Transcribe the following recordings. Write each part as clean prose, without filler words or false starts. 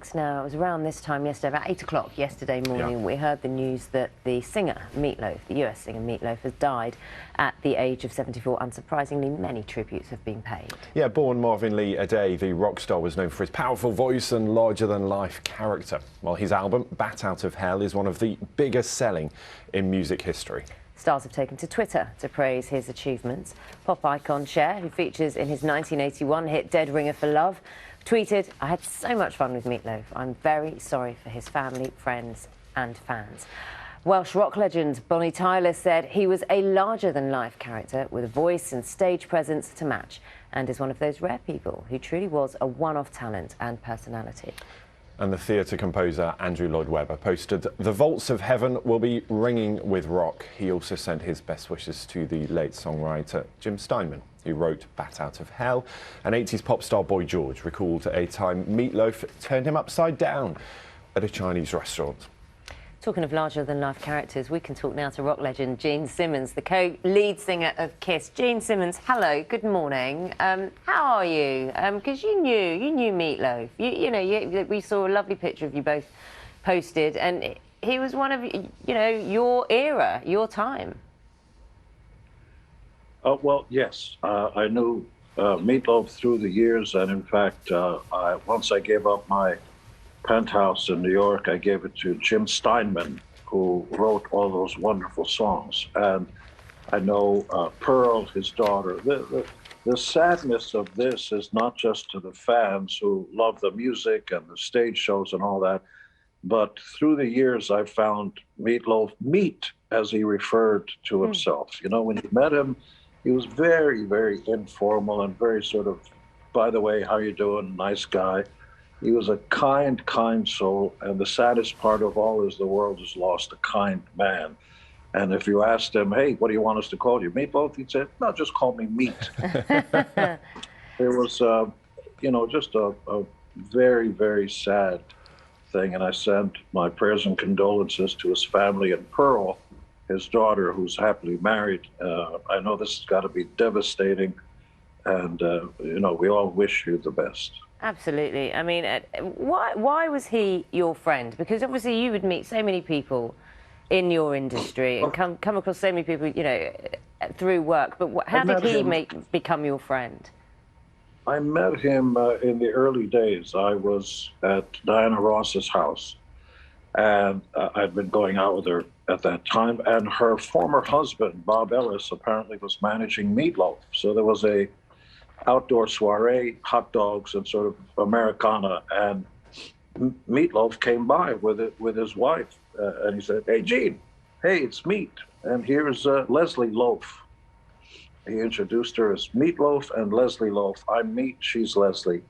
weeks now. It was around this time yesterday, about 8 o'clock yesterday morning, we heard the news that the singer, Meat Loaf, the US singer Meat Loaf, has died at the age of 74. Unsurprisingly, many tributes have been paid. Yeah, born Marvin Lee Aday, the rock star was known for his powerful voice and larger-than-life character. While his album, Bat Out of Hell, is one of the biggest selling in music history. Stars have taken to Twitter to praise his achievements. Pop icon Cher, who features in his 1981 hit Dead Ringer for Love, tweeted, "I had so much fun with Meat Loaf. I'm very sorry for his family, friends and fans." Welsh rock legend Bonnie Tyler said he was a larger-than-life character with a voice and stage presence to match, and is one of those rare people who truly was a one-off talent and personality. And the theatre composer Andrew Lloyd Webber posted, "The vaults of heaven will be ringing with rock." He also sent his best wishes to the late songwriter Jim Steinman, who wrote Bat Out of Hell. And 80s pop star Boy George recalled a time Meat Loaf turned him upside down at a Chinese restaurant. Talking of larger-than-life characters, we can talk now to rock legend Gene Simmons, the co-lead singer of Kiss. Gene Simmons, hello, good morning. How are you? Because you knew Meat Loaf. We saw a lovely picture of you both posted, and he was one of, your era, your time. Well, yes, I knew Meat Loaf through the years, and in fact, once I gave up my penthouse in New York, I gave it to Jim Steinman, who wrote all those wonderful songs. And I know Pearl, his daughter. The sadness of this is not just to the fans who love the music and the stage shows and all that, but through the years I found Meat Loaf, Meat, as he referred to himself. You know, when you met him, he was very, very informal and very sort of, by the way, how you doing, nice guy. He was a kind, kind soul, and the saddest part of all is the world has lost a kind man. And if you asked him, "Hey, what do you want us to call you, Meat Loaf?" he'd say, "No, just call me Meat." It was, just a very, very sad thing, and I sent my prayers and condolences to his family and Pearl, his daughter, who's happily married. I know this has got to be devastating, and, we all wish you the best. Absolutely. I mean, why was he your friend? Because obviously you would meet so many people in your industry and come across so many people, through work. But how did he become your friend? I met him in the early days. I was at Diana Ross's house, and I'd been going out with her at that time. And her former husband, Bob Ellis, apparently was managing Meat Loaf. So there was a outdoor soiree, hot dogs and sort of Americana, and Meat Loaf came by with his wife, and he said, "Hey, Gene, hey, it's Meat, and here's Leslie Loaf." He introduced her as Meat Loaf and Leslie Loaf. I'm Meat, she's Leslie,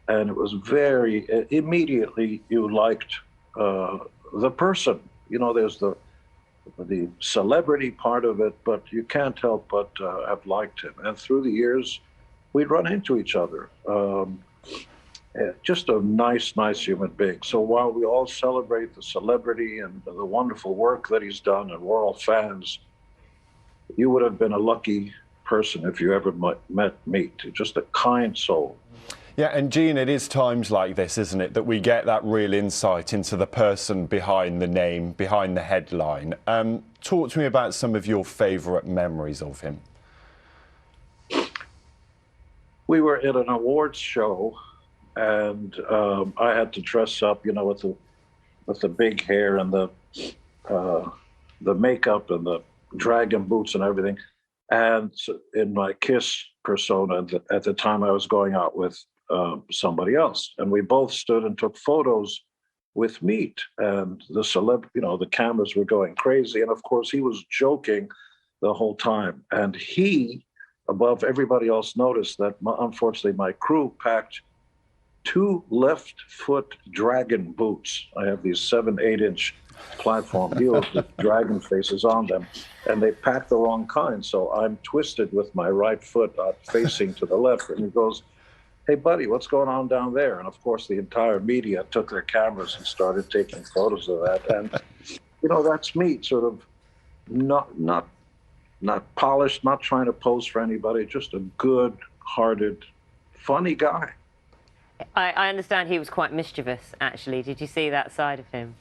and it was very immediately you liked the person. There's the celebrity part of it, but you can't help but have liked him. And through the years, we'd run into each other. Just a nice human being. So while we all celebrate the celebrity and the wonderful work that he's done, and we're all fans, you would have been a lucky person if you ever met Meat. Just a kind soul. Yeah, and Gene, it is times like this, isn't it, that we get that real insight into the person behind the name, behind the headline. Talk to me about some of your favourite memories of him. We were at an awards show, and I had to dress up, with the big hair and the makeup and the dragon boots and everything. And in my Kiss persona, at the time I was going out with somebody else, and we both stood and took photos with Meat, and the cameras were going crazy, and of course he was joking the whole time, and he, above everybody else, noticed that unfortunately my crew packed 2 left foot dragon boots. I have these 7-8 inch platform heels with dragon faces on them, and they packed the wrong kind. So I'm twisted with my right foot facing to the left, and he goes, "Hey buddy, what's going on down there?" And of course the entire media took their cameras and started taking photos of that. And that's me, sort of not polished, not trying to pose for anybody, just a good-hearted, funny guy. I understand he was quite mischievous, actually. Did you see that side of him?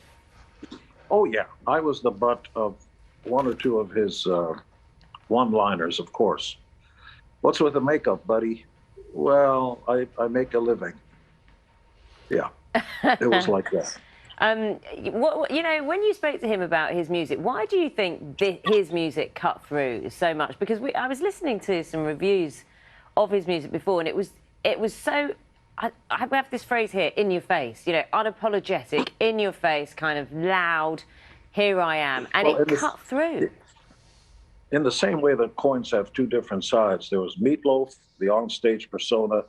Oh, yeah. I was the butt of one or two of his one-liners, of course. What's with the makeup, buddy? Well, I make a living. Yeah, it was like that. You know, when you spoke to him about his music, why do you think his music cut through so much? Because I was listening to some reviews of his music before, and it was so. I have this phrase here, in your face, you know, unapologetic, in your face, kind of loud, here I am, and well, it cut through. In the same way that coins have two different sides, there was Meat Loaf, the onstage persona,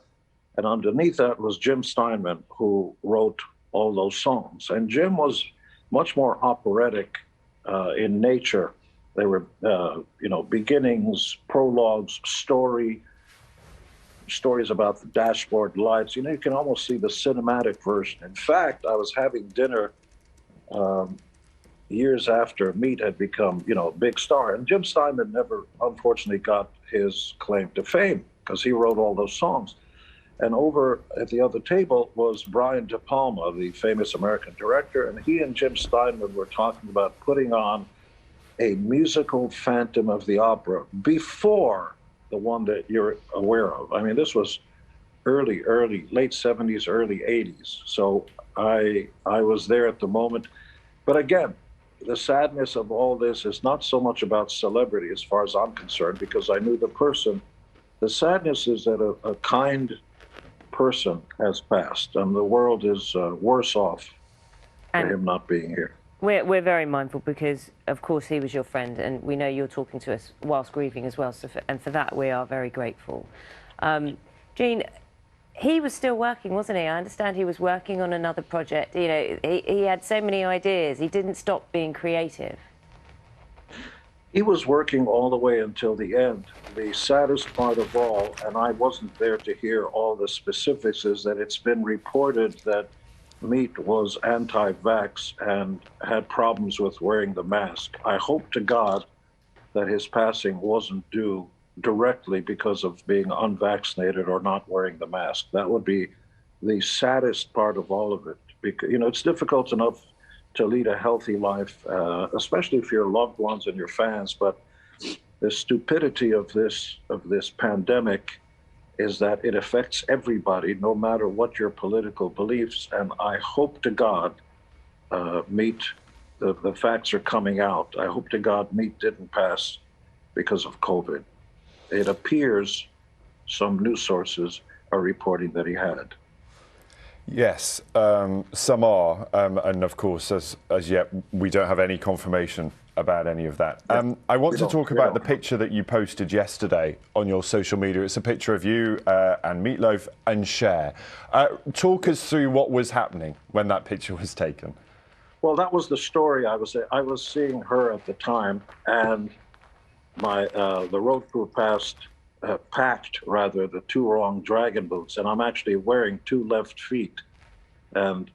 and underneath that was Jim Steinman, who wrote all those songs. And Jim was much more operatic in nature. They were, you know, beginnings, prologues, stories about the dashboard lights. You know, you can almost see the cinematic version. In fact, I was having dinner years after Meat had become, you know, a big star. And Jim Steinman never, unfortunately, got his claim to fame because he wrote all those songs. And over at the other table was Brian De Palma, the famous American director, and he and Jim Steinman were talking about putting on a musical Phantom of the Opera before the one that you're aware of. I mean, this was late 70s, early 80s. So I was there at the moment. But again, the sadness of all this is not so much about celebrity as far as I'm concerned, because I knew the person. The sadness is that a kind person has passed, and the world is worse off for him not being here. We're very mindful because, of course, he was your friend, and we know you're talking to us whilst grieving as well. So and for that, we are very grateful. Gene, he was still working, wasn't he? I understand he was working on another project. You know, he had so many ideas. He didn't stop being creative. He was working all the way until the end. The saddest part of all, and I wasn't there to hear all the specifics, is that it's been reported that Meat was anti-vax and had problems with wearing the mask. I hope to God that his passing wasn't due directly because of being unvaccinated or not wearing the mask. That would be the saddest part of all of it. Because, you know, it's difficult enough to lead a healthy life, especially if your loved ones and your fans. But the stupidity of this pandemic is that it affects everybody, no matter what your political beliefs. And I hope to God, Meat, the facts are coming out. I hope to God Meat didn't pass because of COVID. It appears some news sources are reporting that he had. Yes, some are, and of course, as yet, we don't have any confirmation about any of that. I want to talk about the picture that you posted yesterday on your social media. It's a picture of you and Meatloaf and Cher. Talk us through what was happening when that picture was taken. Well, that was the story. I was seeing her at the time, and the road crew packed the two wrong dragon boots, and I'm actually wearing two left feet. And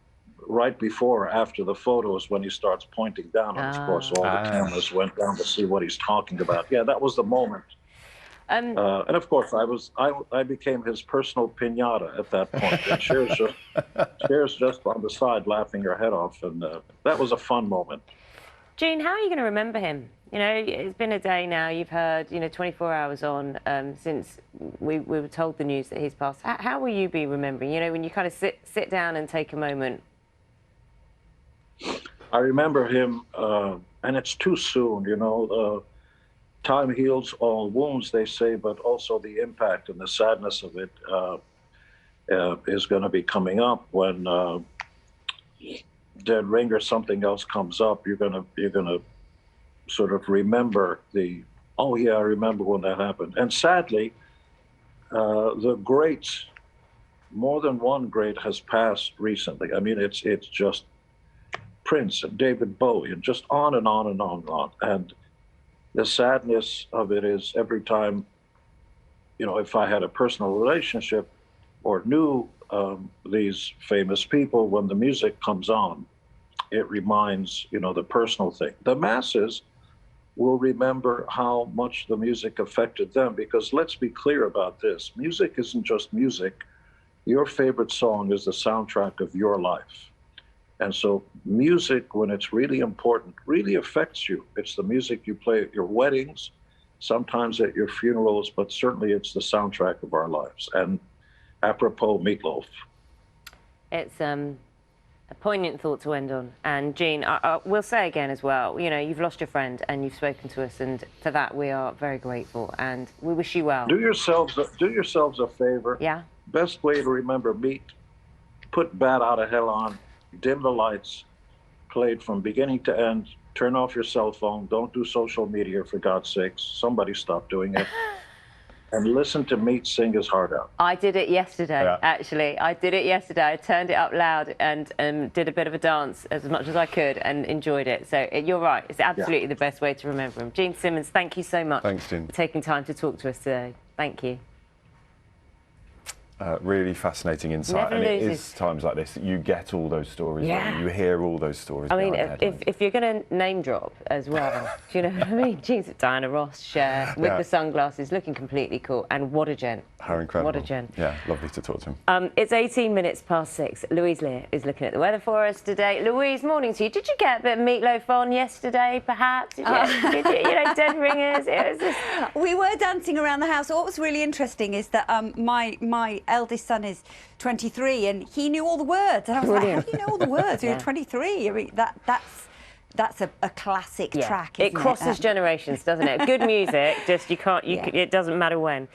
right before or after the photos, when he starts pointing down, and of course all the cameras went down to see what he's talking about. Yeah, that was the moment. And of course, I became his personal piñata at that point. And Cher's just on the side laughing her head off, and that was a fun moment. Gene, how are you going to remember him? You know, it's been a day now. You've heard, 24 hours on since we were told the news that he's passed. How will you be remembering? You know, when you kind of sit down and take a moment. I remember him, and it's too soon. You know, time heals all wounds, they say, but also the impact and the sadness of it is going to be coming up when Dead Ring or something else comes up. You're gonna sort of remember oh yeah, I remember when that happened. And sadly, the greats, more than one great has passed recently. I mean, it's just Prince and David Bowie and just on and on and on and on. And the sadness of it is every time, if I had a personal relationship or knew these famous people, when the music comes on, it reminds, the personal thing. The masses will remember how much the music affected them, because let's be clear about this. Music isn't just music. your favorite song is the soundtrack of your life. And so music, when it's really important, really affects you. It's the music you play at your weddings, sometimes at your funerals, but certainly it's the soundtrack of our lives. And apropos Meat Loaf. It's a poignant thought to end on. And Gene, I will say again as well, you know, you've lost your friend and you've spoken to us, and for that we are very grateful and we wish you well. Do yourselves a favor. Yeah. Best way to remember Meat, put Bat Out of Hell on, dim the lights, played from beginning to end, turn off your cell phone, don't do social media, for God's sakes. Somebody stop doing it. And listen to Meat sing his heart out. I did it yesterday, actually. I did it yesterday. I turned it up loud and did a bit of a dance as much as I could and enjoyed it. So you're right. It's absolutely the best way to remember him. Gene Simmons, thank you so much Gene. for taking time to talk to us today. Thank you. Really fascinating insight. Never and it loses. is times like this that you get all those stories. Yeah. You hear all those stories. I mean, behind the headlines. if you're going to name drop as well, do you know what I mean? Jeez, Diana Ross, Cher, with the sunglasses, looking completely cool. And what a gent. How incredible. What a gent. Yeah, lovely to talk to him. It's 18 minutes past 6. Louise Lear is looking at the weather for us today. Louise, morning to you. Did you get a bit of Meat Loaf on yesterday, perhaps? Did you, you know, dead ringers? It was just... We were dancing around the house. What was really interesting is that my eldest son is 23 and he knew all the words. And I was like, how do you know all the words? You're 23. I mean, that's a classic track, isn't It crosses generations, doesn't it? Good music, just you can't, it doesn't matter when.